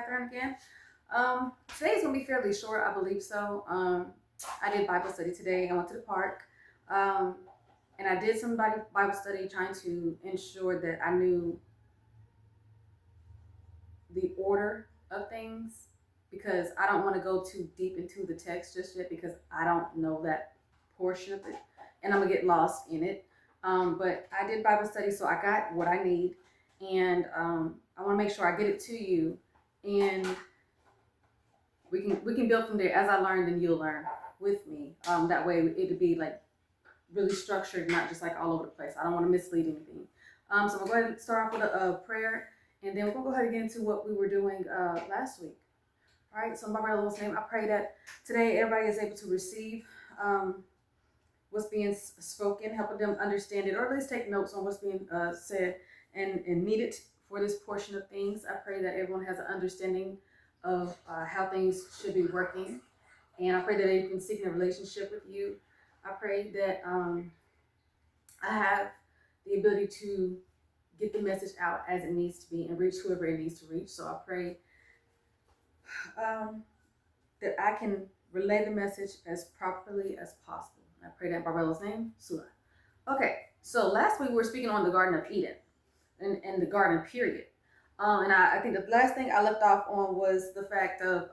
Catherine again. Today's gonna be fairly short, I believe so. I did Bible study today. I went to the park, um, and I did some Bible study, trying to ensure that I knew the order of things, because I don't want to go too deep into the text just yet, because I don't know that portion of it, and I'm gonna get lost in it. But I did Bible study, so I got what I need, and I want to make sure I get it to you, and we can build from there. As I learn, then you'll learn with me. That way it'll be like really structured, not just like all over the place. I don't want to mislead anything. So we'll go ahead and start off with a prayer, and then we're gonna go ahead and get into what we were doing last week. All right. So in Barbello's name, I pray that today everybody is able to receive what's being spoken, helping them understand it, or at least take notes on what's being said and needed for this portion of things. I pray that everyone has an understanding of how things should be working, and I pray that they can seek a relationship with you. I pray that I have the ability to get the message out as it needs to be and reach whoever it needs to reach. So I pray that I can relay the message as properly as possible. I pray that in Barbello's name, Surah. Okay, so last week we were speaking on the Garden of Eden and the garden period. And I think the last thing I left off on was the fact of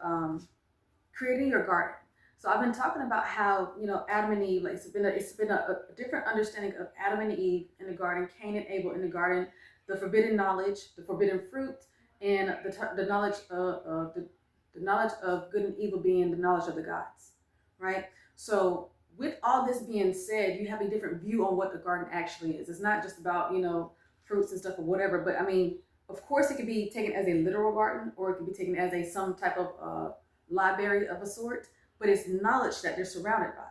creating your garden. So I've been talking about how, Adam and Eve, like it's been a different understanding of Adam and Eve in the garden, Cain and Abel in the garden, the forbidden knowledge, the forbidden fruit, and the knowledge of the knowledge of good and evil being the knowledge of the gods, right? So with all this being said, you have a different view on what the garden actually is. It's not just about, fruits and stuff or whatever, but I mean, of course it could be taken as a literal garden, or it could be taken as some type of library of a sort, but it's knowledge that they're surrounded by,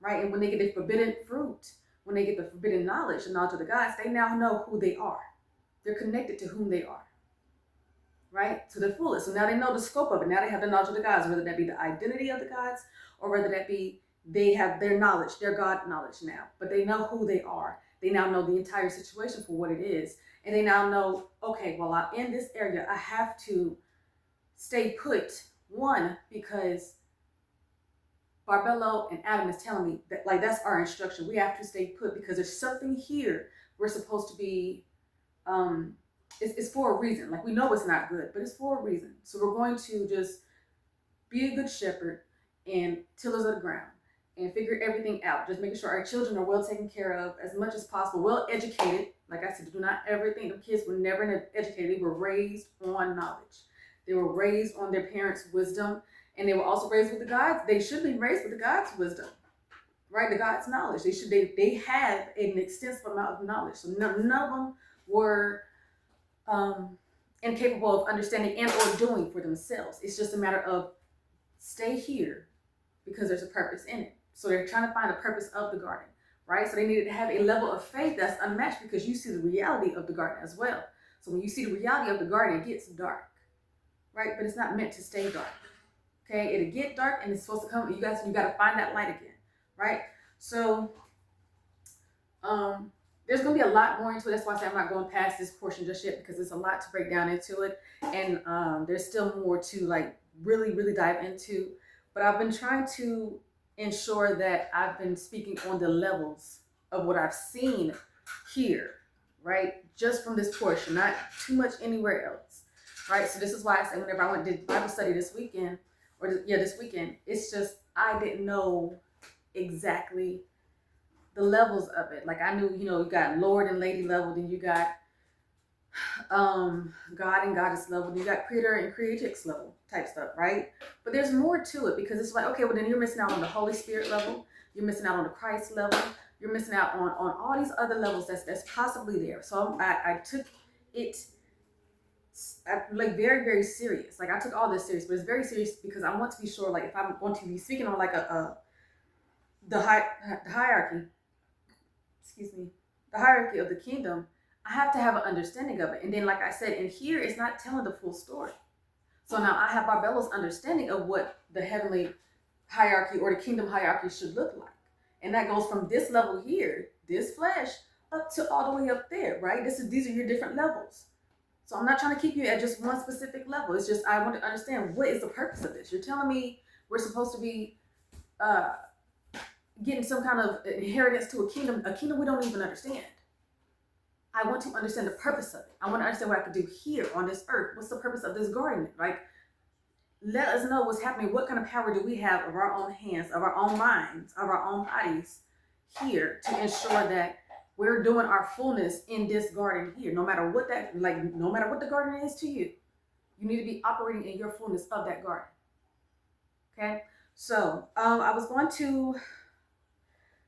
right? And when they get the forbidden fruit, when they get the forbidden knowledge, the knowledge of the gods, they now know who they are. They're connected to whom they are, right? To the fullest. So now they know the scope of it. Now they have the knowledge of the gods, whether that be the identity of the gods, or whether that be they have their knowledge, their God knowledge now. But they know who they are. They now know the entire situation for what it is. And they now know, okay, well, in this area, I have to stay put. One, because Barbelo and Adam is telling me that, like, that's our instruction. We have to stay put because there's something here we're supposed to be, it's for a reason. Like, we know it's not good, but it's for a reason. So we're going to just be a good shepherd and tillers of the ground and figure everything out. Just making sure our children are well taken care of as much as possible, well educated. Like I said, do not ever think the kids were never educated. They were raised on knowledge. They were raised on their parents' wisdom, and they were also raised with the gods. They should be raised with the God's wisdom, right? The God's knowledge. They have an extensive amount of knowledge. So none of them were incapable of understanding and or doing for themselves. It's just a matter of stay here because there's a purpose in it. So they're trying to find the purpose of the garden, right? So they needed to have a level of faith that's unmatched because you see the reality of the garden as well. So when you see the reality of the garden, it gets dark, right? But it's not meant to stay dark. Okay, it'll get dark and it's supposed to come. You got to find that light again, right? So there's gonna be a lot more into it. That's why I say I'm not going past this portion just yet, because there's a lot to break down into it, and there's still more to like really dive into. But I've been trying to ensure that I've been speaking on the levels of what I've seen here, right? Just from this portion, not too much anywhere else, right? So this is why I say whenever I went and did Bible study this weekend, this weekend, it's just I didn't know exactly the levels of it. Like I knew, you got Lord and Lady level, then you got God and Goddess level, then you got Creator and Creatrix level type stuff, right? But there's more to it, because it's like, okay, well then you're missing out on the Holy Spirit level, you're missing out on the Christ level, you're missing out on all these other levels that's possibly there. So I took it like very, very serious. Like I took all this serious, but it's very serious because I want to be sure, like if I'm going to be speaking on like the hierarchy, the hierarchy of the kingdom, I have to have an understanding of it. And then, like I said, in here, it's not telling the full story. So now I have Barbello's understanding of what the heavenly hierarchy or the kingdom hierarchy should look like. And that goes from this level here, this flesh, up to all the way up there, right? These are your different levels. So I'm not trying to keep you at just one specific level. It's just I want to understand what is the purpose of this. You're telling me we're supposed to be uh, getting some kind of inheritance to a kingdom we don't even understand. I want to understand the purpose of it. I want to understand what I could do here on this earth. What's the purpose of this garden? Like, let us know what's happening. What kind of power do we have of our own hands, of our own minds, of our own bodies here to ensure that we're doing our fullness in this garden here, no matter what no matter what the garden is to you, you need to be operating in your fullness of that garden. Okay. So I was going to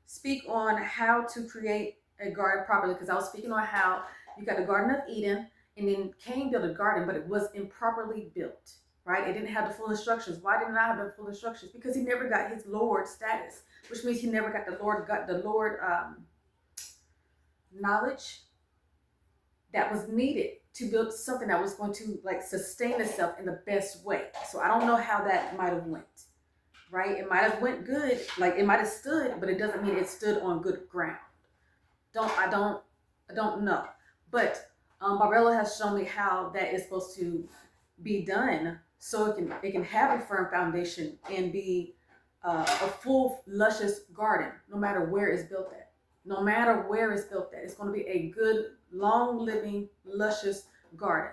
speak on how to create a garden properly, because I was speaking on how you got the Garden of Eden, and then Cain built a garden, but it was improperly built, right? It didn't have the full instructions. Why didn't I have the full instructions? Because he never got his Lord status, which means he never got the Lord knowledge that was needed to build something that was going to like sustain itself in the best way. So I don't know how that might have went, right? It might have went good, like it might have stood, but it doesn't mean it stood on good ground. I don't know. But Barbelo has shown me how that is supposed to be done, so it can have a firm foundation and be a full luscious garden, no matter where it's built at. No matter where it's built at, it's going to be a good, long living, luscious garden,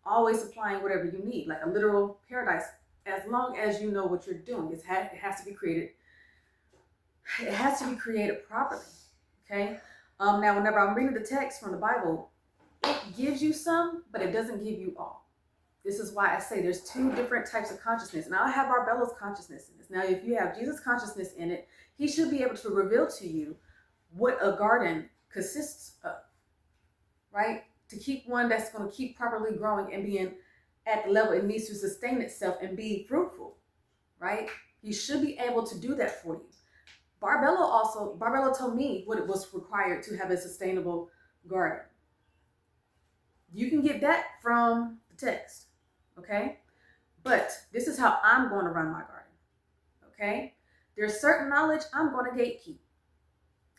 always supplying whatever you need, like a literal paradise. As long as you know what you're doing, it has to be created. It has to be created properly. Okay. Now, whenever I'm reading the text from the Bible, it gives you some, but it doesn't give you all. This is why I say there's two different types of consciousness. And I have Barbelo's consciousness in this. Now, if you have Jesus' consciousness in it, he should be able to reveal to you what a garden consists of, right? To keep one that's going to keep properly growing and being at the level it needs to sustain itself and be fruitful, right? He should be able to do that for you. Barbelo told me what it was required to have a sustainable garden. You can get that from the text, okay? But this is how I'm going to run my garden, okay? There's certain knowledge I'm going to gatekeep,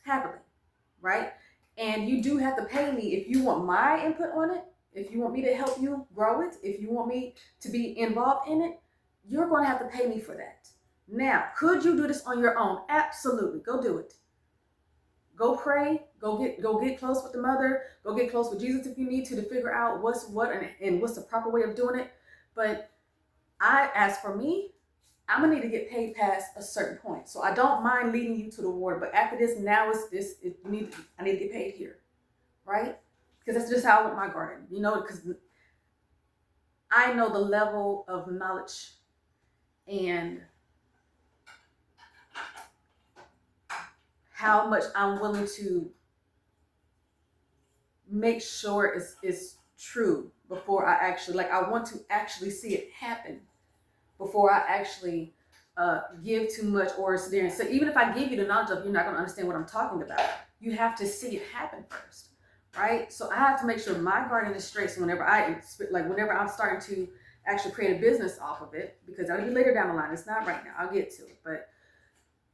happily, right? And you do have to pay me if you want my input on it, if you want me to help you grow it, if you want me to be involved in it, you're going to have to pay me for that. Now, could you do this on your own? Absolutely. Go do it. Go pray. Go get close with the mother. Go get close with Jesus if you need to figure out what's what and what's the proper way of doing it. But as for me, I'm gonna need to get paid past a certain point. So I don't mind leading you to the water, but after this, now I need to get paid here, right? Because that's just how I want my garden, because I know the level of knowledge and how much I'm willing to make sure it's true before I actually, I want to actually see it happen before I actually give too much or sit there and say, even if I give you the knowledge of, you're not going to understand what I'm talking about. You have to see it happen first, right? So I have to make sure my garden is straight. So whenever I'm starting to actually create a business off of it, because that'll be later down the line. It's not right now. I'll get to it. But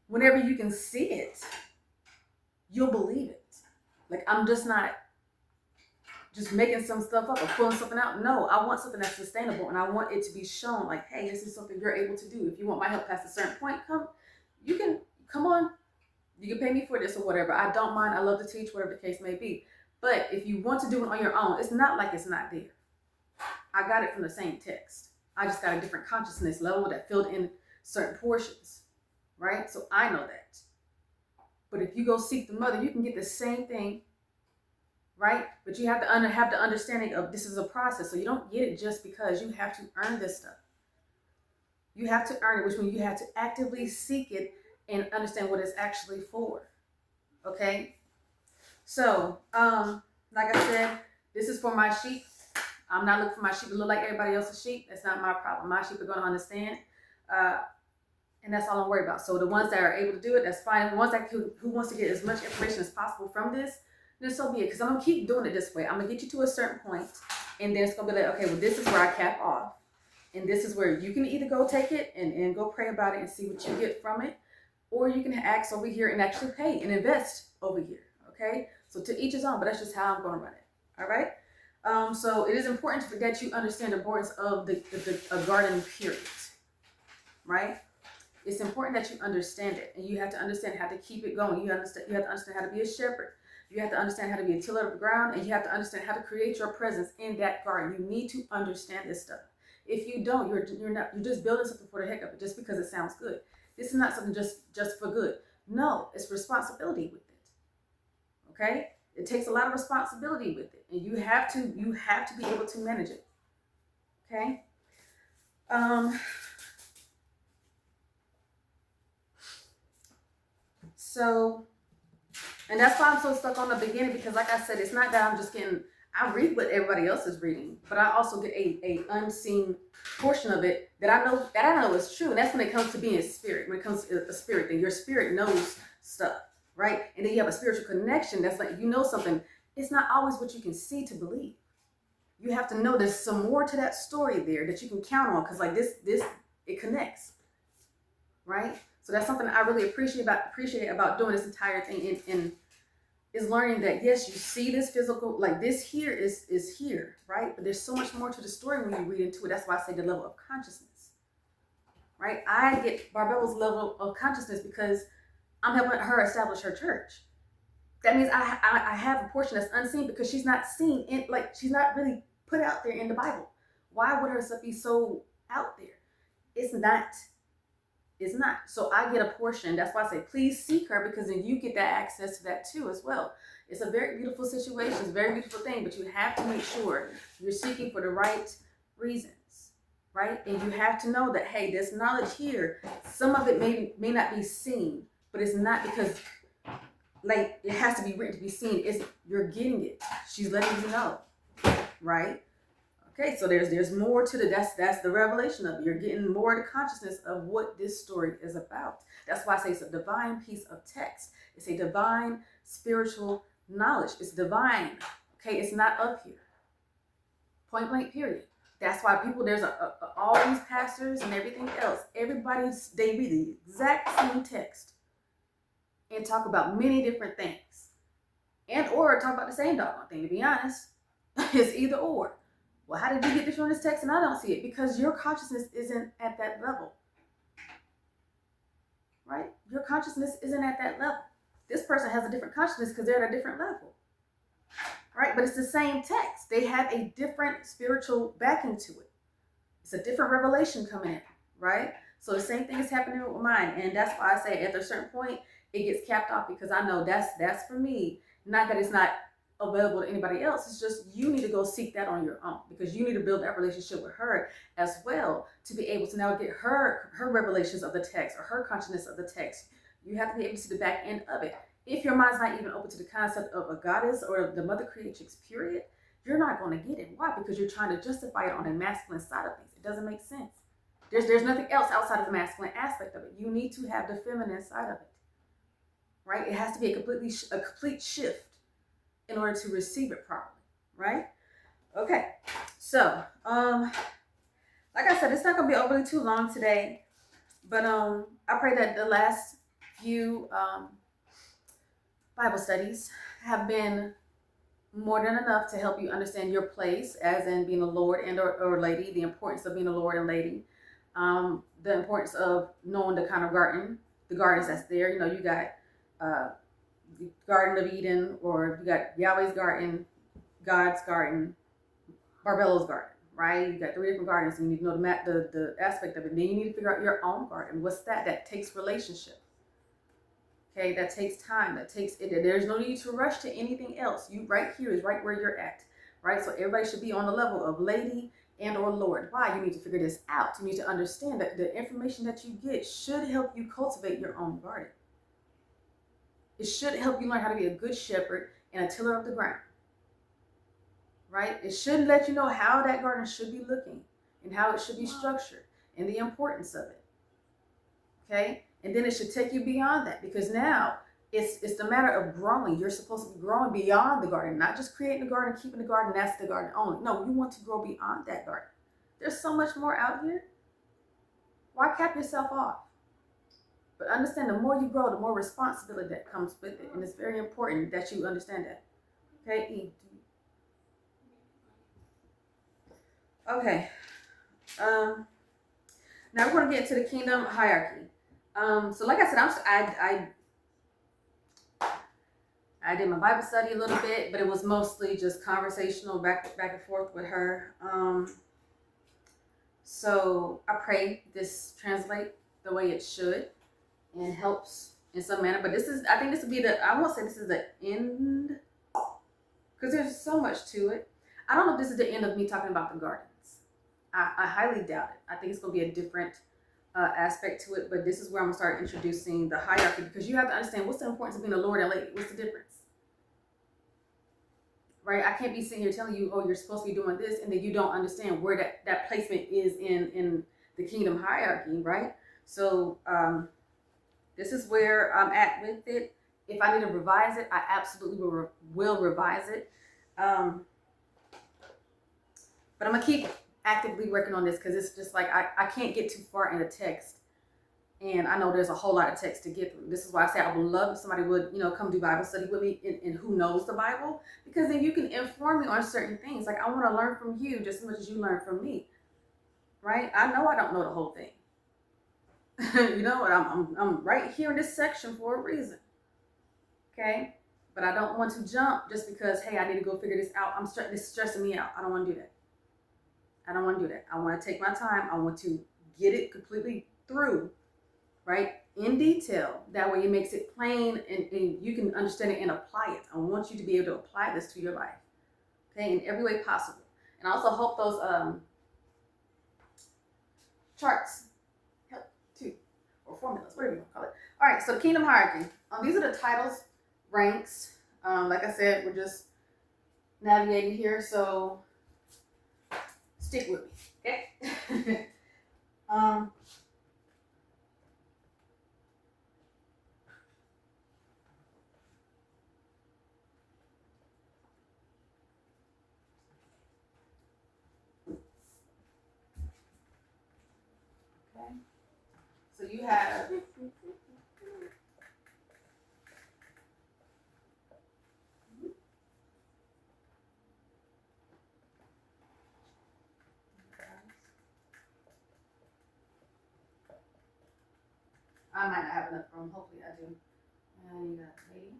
whenever you can see it, you'll believe it. Like, I'm just not just making some stuff up or pulling something out. No, I want something that's sustainable, and I want it to be shown like, hey, this is something you're able to do. If you want my help past a certain point, come on. You can pay me for this or whatever. I don't mind. I love to teach, whatever the case may be. But if you want to do it on your own, it's not like it's not there. I got it from the same text. I just got a different consciousness level that filled in certain portions, right? So I know that. But if you go seek the mother, you can get the same thing, right? But you have to have the understanding of this is a process. So you don't get it just because. You have to earn this stuff. You have to earn it, which means you have to actively seek it and understand what it's actually for. Okay? So, like I said, this is for my sheep. I'm not looking for my sheep to look like everybody else's sheep. That's not my problem. My sheep are going to understand. And that's all I'm worried about. So the ones that are able to do it, that's fine. The ones who wants to get as much information as possible from this, then so be it. Because I'm going to keep doing it this way. I'm going to get you to a certain point, and then it's going to be like, okay, well, this is where I cap off. And this is where you can either go take it and go pray about it and see what you get from it, or you can ask over here and actually pay and invest over here, okay? So to each his own, but that's just how I'm going to run it, all right? So it is important that you understand the importance of a garden period, right? It's important that you understand it, and you have to understand how to keep it going. You have to understand how to be a shepherd. You have to understand how to be a tiller of the ground, and you have to understand how to create your presence in that garden. You need to understand this stuff. If you don't, you're just building something for the heck of it, just because it sounds good. This is not something just for good. No, it's responsibility with it. Okay, it takes a lot of responsibility with it, and you have to be able to manage it. Okay. So, and that's why I'm so stuck on the beginning, because like I said, it's not that I'm just getting, I read what everybody else is reading, but I also get a unseen portion of it that I know is true. And that's when it comes to being a spirit. When it comes to a spirit, then your spirit knows stuff, right? And then you have a spiritual connection that's like, you know something. It's not always what you can see to believe. You have to know there's some more to that story there that you can count on, because like this it connects, right? So that's something I really appreciate about doing this entire thing, and is learning that yes, you see this physical, like this here is here, right? But there's so much more to the story when you read into it. That's why I say the level of consciousness, right? I get Barbelo's level of consciousness because I'm helping her establish her church. That means I have a portion that's unseen, because she's not seen in, like, she's not really put out there in the Bible. Why would her stuff be so out there? It's not. So I get a portion. That's why I say please seek her, because then you get that access to that too as well. It's a very beautiful situation. It's a very beautiful thing, but you have to make sure you're seeking for the right reasons, right? And you have to know that, hey, this knowledge here, some of it may not be seen, but it's not because like it has to be written to be seen. It's you're getting it. She's letting you know, right? Okay, so there's more to that's the revelation of it. You're getting more of the consciousness of what this story is about. That's why I say it's a divine piece of text. It's a divine spiritual knowledge. It's divine. Okay, it's not up here. Point blank, period. That's why there's all these pastors and everything else. They read the exact same text and talk about many different things, and or talk about the same doggone thing. To be honest, it's either or. Well, how did you get this from this text and I don't see it? Because your consciousness isn't at that level, right? Your consciousness isn't at that level. This person has a different consciousness because they're at a different level, right? But it's the same text. They have a different spiritual backing to it. It's a different revelation coming in, right? So the same thing is happening with mine. And that's why I say at a certain point, it gets capped off, because I know that's for me. Not that it's not available to anybody else. It's just you need to go seek that on your own, because you need to build that relationship with her as well to be able to now get her revelations of the text, or her consciousness of the text. You have to be able to see the back end of it. If your mind's not even open to the concept of a goddess or the mother creatrix, period, you're not going to get it. Why? Because you're trying to justify it on a masculine side of things. It doesn't make sense. There's nothing else outside of the masculine aspect of it. You need to have the feminine side of it, right? It has to be a complete shift in order to receive it properly, right? Okay, so like I said, it's not gonna be overly too long today, but I pray that the last few Bible studies have been more than enough to help you understand your place as in being a Lord and or lady, the importance of being a Lord and lady, the importance of knowing the kind of the gardens that's there. You know, you got the Garden of Eden, or you got Yahweh's garden, God's garden, Barbelo's garden, right? You got 3 different gardens, and you need to know the aspect of it. Then you need to figure out your own garden. What's that? That takes relationship. Okay, that takes time. That takes it. There's no need to rush to anything else. You right here is right where you're at, right? So everybody should be on the level of lady and or Lord. Why? You need to figure this out. You need to understand that the information that you get should help you cultivate your own garden. It should help you learn how to be a good shepherd and a tiller of the ground, right? It should let you know how that garden should be looking and how it should be structured and the importance of it, okay? And then it should take you beyond that, because now it's the matter of growing. You're supposed to be growing beyond the garden, not just creating the garden, keeping the garden, that's the garden only. No, you want to grow beyond that garden. There's so much more out here. Why cap yourself off? But understand, the more you grow, the more responsibility that comes with it. And it's very important that you understand that. Okay, Okay. Now we're going to get into the kingdom hierarchy. So like I said, I did my Bible study a little bit, but it was mostly just conversational back and forth with her. So I pray this translate the way it should and helps in some manner. But I think this would be I won't say this is the end because there's so much to it. I don't know if this is the end of me talking about the gardens. I highly doubt it. I think it's going to be a different aspect to it, but this is where I'm going to start introducing the hierarchy because you have to understand what's the importance of being a Lord and lady. What's the difference? Right? I can't be sitting here telling you, oh, you're supposed to be doing this, and then you don't understand where that placement is in the kingdom hierarchy, right? So this is where I'm at with it. If I need to revise it, I absolutely will revise it. But I'm going to keep actively working on this because it's just like I can't get too far in the text. And I know there's a whole lot of text to get through. This is why I say I would love if somebody would, come do Bible study with me and who knows the Bible, because then you can inform me on certain things. Like I want to learn from you just as much as you learn from me, right? I know I don't know the whole thing. You know what? I'm right here in this section for a reason. Okay, but I don't want to jump just because I need to go figure this out. This is stressing me out. I don't want to do that. I don't want to do that. I want to take my time. I want to get it completely through. Right, in detail. That way it makes it plain and you can understand it and apply it. I want you to be able to apply this to your life, okay, in every way possible. And I also hope those charts help too, or formulas, whatever you want to call it. All right, so the kingdom hierarchy. These are the titles, ranks. Like I said, we're just navigating here, so stick with me, okay? So you have I might not have enough room. Hopefully I do. And you got lady.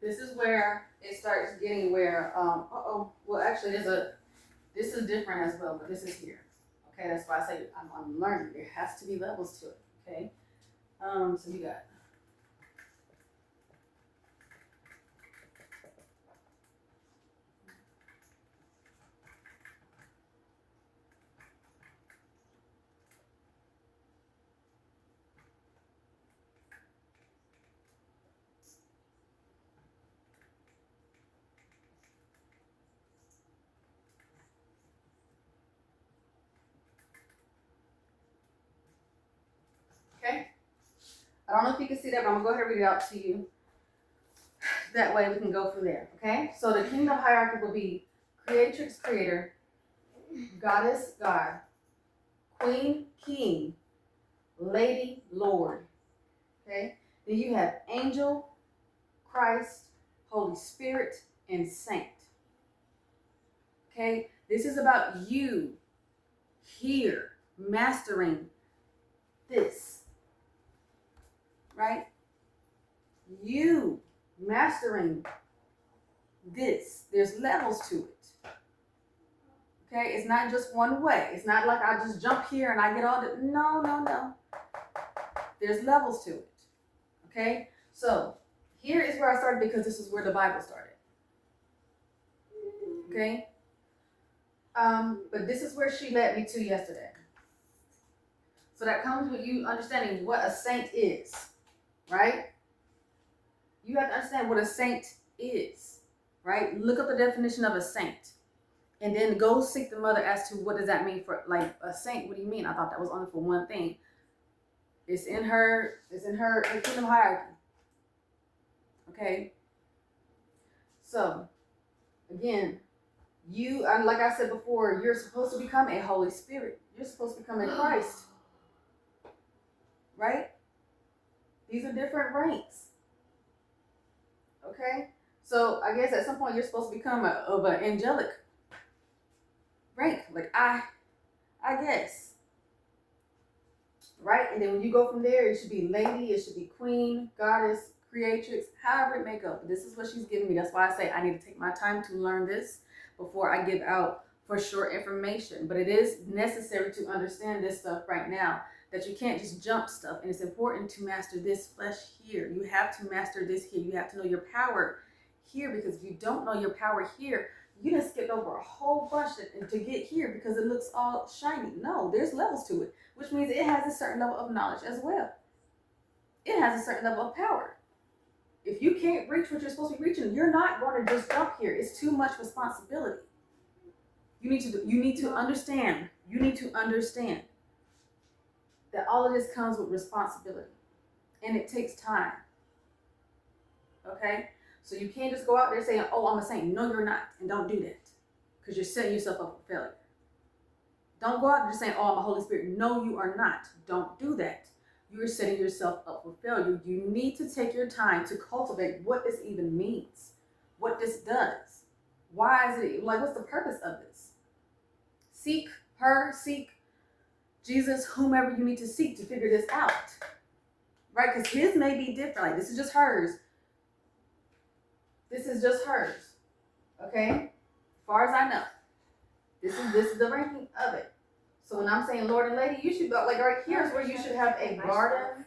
This is where it starts getting where well actually this is different as well, but this is here. Okay, that's why I say I'm learning. There has to be levels to it. Okay. So you got okay. I don't know if you can see that, but I'm gonna go ahead and read it out to you. That way we can go from there. Okay. So the kingdom hierarchy will be creatrix, creator, goddess, god, queen, king, lady, lord. Okay. Then you have angel, Christ, Holy Spirit, and saint. Okay. This is about you here mastering this. Right? You mastering this. There's levels to it. Okay? It's not just one way. It's not like I just jump here and I get all the. No. There's levels to it. Okay? So here is where I started because this is where the Bible started. Okay? But this is where she led me to yesterday. So that comes with you understanding what a saint is. Right? You have to understand what a saint is, right? Look up the definition of a saint, and then go seek the mother as to what does that mean for like a saint. What do you mean? I thought that was only for one thing. It's in her kingdom hierarchy. Okay. So, again, like I said before, you're supposed to become a Holy Spirit. You're supposed to become a Christ, right? These are different ranks. Okay, so I guess at some point you're supposed to become of an angelic Right? Like I guess. Right? And then when you go from there, it should be lady, it should be queen, goddess, creatrix, however it may go. But this is what she's giving me. That's why I say I need to take my time to learn this before I give out for sure information. But it is necessary to understand this stuff right now, that you can't just jump stuff. And it's important to master this flesh here. You have to master this here. You have to know your power here, because if you don't know your power here, you done skipped over a whole bunch to get here because it looks all shiny. No, there's levels to it, which means it has a certain level of knowledge as well. It has a certain level of power. If you can't reach what you're supposed to be reaching, you're not going to just jump here. It's too much responsibility. You need to understand. You need to understand that all of this comes with responsibility, and it takes time. Okay? So you can't just go out there saying, oh, I'm a saint. No, you're not. And don't do that, because you're setting yourself up for failure. Don't go out there just saying, oh, I'm a Holy Spirit. No, you are not. Don't do that. You're setting yourself up for failure. You need to take your time to cultivate what this even means, what this does. Why is it, like, what's the purpose of this? Seek her, seek Jesus, whomever you need to seek to figure this out. Right? Because his may be different. Like, this is just hers. This is just hers. Okay? As far as I know. This is the ranking of it. So when I'm saying Lord and Lady, you should go, like, right here is where you should have a garden.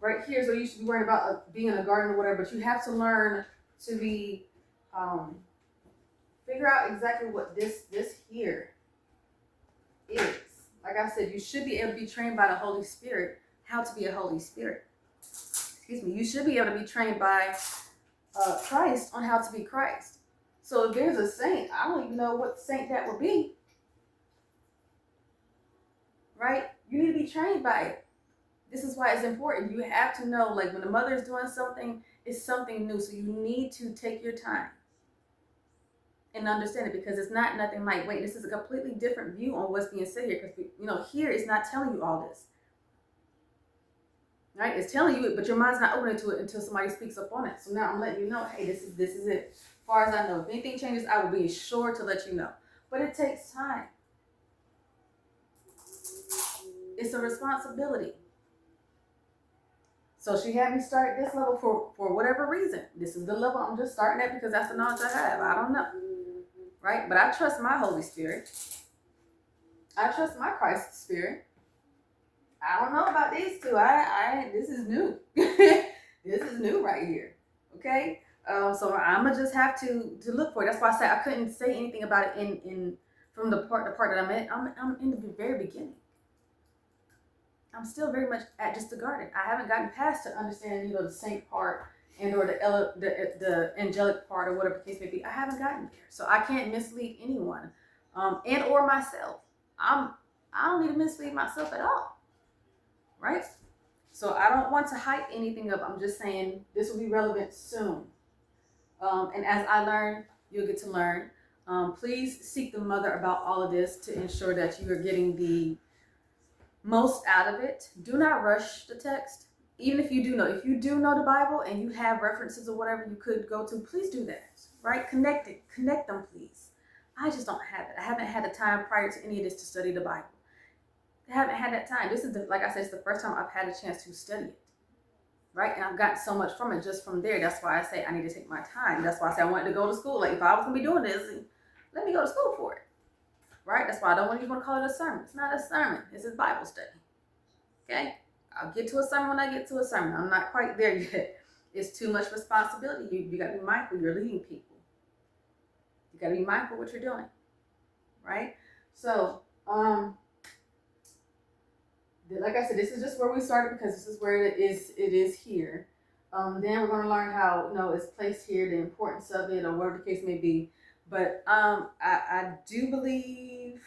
Right here is where you should be worried about being in a garden or whatever. But you have to learn to be, figure out exactly what this here is. Like I said, you should be able to be trained by the Holy Spirit how to be a Holy Spirit. Excuse me. You should be able to be trained by Christ on how to be Christ. So if there's a saint, I don't even know what saint that would be. Right? You need to be trained by it. This is why it's important. You have to know, like, when the mother is doing something, it's something new. So you need to take your time and understand it, because it's not nothing like, wait, this is a completely different view on what's being said here. Because, here it's not telling you all this. Right? It's telling you it, but your mind's not open to it until somebody speaks up on it. So now I'm letting you know, hey, this is it. As far as I know, if anything changes, I will be sure to let you know. But it takes time. It's a responsibility. So she had me start at this level for whatever reason. This is the level I'm just starting at because that's the knowledge I have. I don't know. Right? But I trust my Holy Spirit. I trust my Christ Spirit. I don't know about these two. This is new. This is new right here. Okay? So I'ma just have to look for it. That's why I said I couldn't say anything about it in from the part that I'm in. I'm in the very beginning. I'm still very much at just the garden. I haven't gotten past to understand, the saint part and or the angelic part or whatever the case may be. I haven't gotten there, so I can't mislead anyone, and or myself. I don't need to mislead myself at all, right? So I don't want to hype anything up. I'm just saying this will be relevant soon, and as I learn, you'll get to learn. Please seek the mother about all of this to ensure that you are getting the most out of it. Do not rush the text. Even if you do know the Bible and you have references or whatever you could go to, please do that, right? Connect them, please. I just don't have it. I haven't had the time prior to any of this to study the Bible. I haven't had that time. This is, like I said, it's the first time I've had a chance to study it, right? And I've gotten so much from it just from there. That's why I say I need to take my time. That's why I say I wanted to go to school. Like, if I was going to be doing this, let me go to school for it. Right? That's why I don't even want to call it a sermon. It's not a sermon. It's a Bible study. Okay? I'll get to a sermon when I get to a sermon. I'm not quite there yet. It's too much responsibility. You got to be mindful. You're leading people. You got to be mindful what you're doing. Right? So, like I said, this is just where we started because this is where it is here. Then we're going to learn how, it's placed here, the importance of it, or whatever the case may be. But I do believe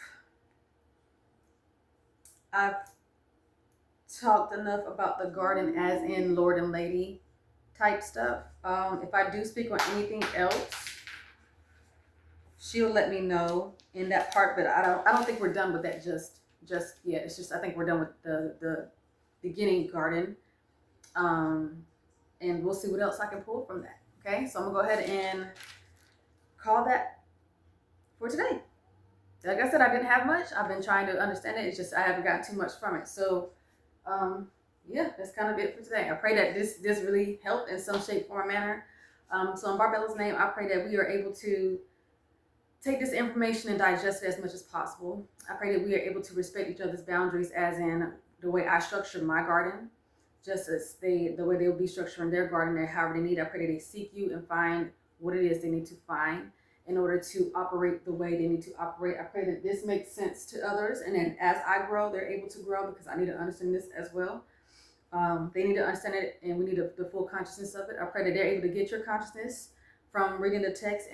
I've talked enough about the garden as in Lord and Lady type stuff. If I do speak on anything else, she'll let me know in that part. But I don't think we're done with that just yet. It's just I think we're done with the beginning garden. And we'll see what else I can pull from that. Okay, so I'm gonna go ahead and call that for today. like I said, I didn't have much. I've been trying to understand it. It's just I haven't gotten too much from it. So yeah, that's kind of it for today. I pray that this really helped in some shape, form, or manner. So in Barbelo's name, I pray that we are able to take this information and digest it as much as possible. I pray that we are able to respect each other's boundaries, as in the way I structure my garden, just as the way they will be structuring their garden and however they need. I pray that they seek you and find what it is they need to find in order to operate the way they need to operate. I pray that this makes sense to others, and then as I grow, they're able to grow, because I need to understand this as well. They need to understand it, and we need the full consciousness of it. I pray that they're able to get your consciousness from reading the text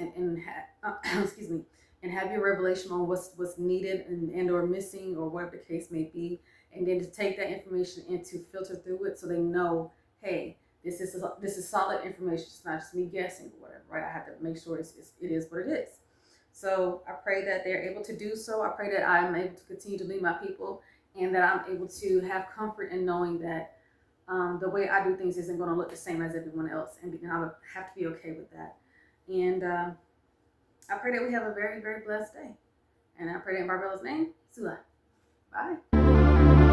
excuse me, and have your revelation on what's needed and or missing, or whatever the case may be, and then to take that information and to filter through it so they know, hey, this is solid information. It's not just me guessing or whatever, right? I have to make sure it is what it is. So I pray that they're able to do so. I pray that I'm able to continue to lead my people, and that I'm able to have comfort in knowing that the way I do things isn't going to look the same as everyone else, and I have to be okay with that. And I pray that we have a very, very blessed day. And I pray that in Barbelo's name, Sula. Bye.